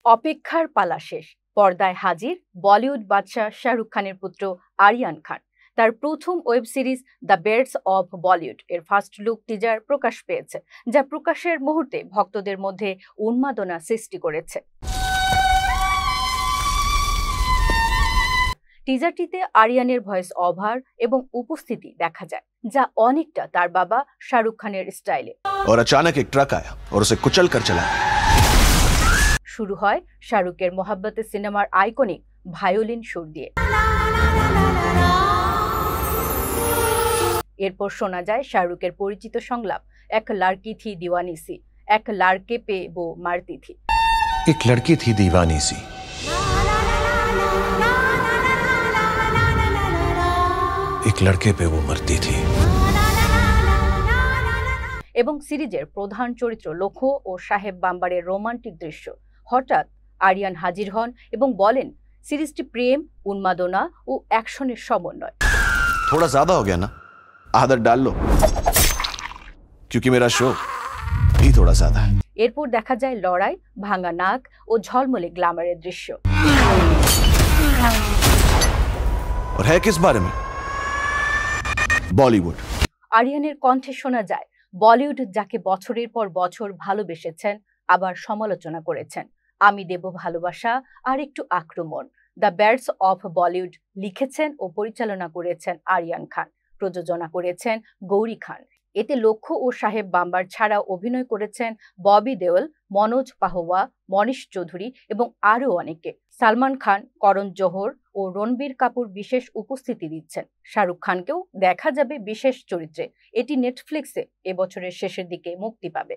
অপেক্ষার পালা শেষ, পর্দায় হাজির বলিউড বাদশাহ শাহরুখ খানের পুত্র আরিয়ান খান। তার প্রথম web series the Beers of Bollywood এর ফার্স্ট লুক টিজার প্রকাশ পেয়েছে, যা প্রকাশের মুহূর্তে ভক্তদের মধ্যে উন্মাদনা সৃষ্টি করেছে। টিজারটিতে আরিয়ানের ভয়েস ওভার এবং উপস্থিতি দেখা যায়, যা অনেকটা তার বাবা শাহরুখ খানের স্টাইলে। और अचानक एक ट्रक आया और उसे कुचल कर चला। শুরু হয় শাহরুখের মোহাব্বতে সিনেমার আইকনিক ভায়োলিন সুর দিয়ে। এরপর শোনা যায় শাহরুখের পরিচিত সংলাপ, এক লড়কি থি দিওয়ানি সি, এক লড়কে পে वो মারতি থি। एक लड़की थी दीवानी सी, एक लड़के पे वो मरती थी। এবং সিরিজের প্রধান চরিত্র লখো ও সাহেব বাম্বারের রোমান্টিক দৃশ্য। হঠাৎ আরিয়ান হাজির হন এবং বলেন সিরিজটি প্রেম, উন্মাদনা ও অ্যাকশনের সমন্বয়। थोड़ा ज्यादा हो गया ना, आदत डाल लो, क्योंकि मेरा शो भी थोड़ा ज्यादा है। এরপর দেখা যায় লড়াই, ভাঙা নাক ও ঝলমলে গ্ল্যামারের দৃশ্য। और है किस बारे में? बॉलीवुड। আরিয়ানের কণ্ঠে শোনা যায় বলিউড যাকে বছরের পর বছর ভালোবেসেছেন, আবার সমালোচনা করেছেন। আমি দেব ভালোবাসা আর একটু আক্রমণ। দ্য বেয়ার্স অফ বলিউড লিখেছেন ও পরিচালনা করেছেন আরিয়ান খান, প্রযোজনা করেছেন গৌরী খান। এতে লক্ষ্য ও সাহেব বাম্বার ছাড়াও অভিনয় করেছেন ববি দেওল, মনোজ পাহওয়া, মনীষ চৌধুরী এবং আরও অনেকে। সালমান খান, করণ জোহর ও রণবীর কাপুর বিশেষ উপস্থিতি দিচ্ছেন। শাহরুখ খানকেও দেখা যাবে বিশেষ চরিত্রে। এটি নেটফ্লিক্সে এবছরের শেষের দিকে মুক্তি পাবে।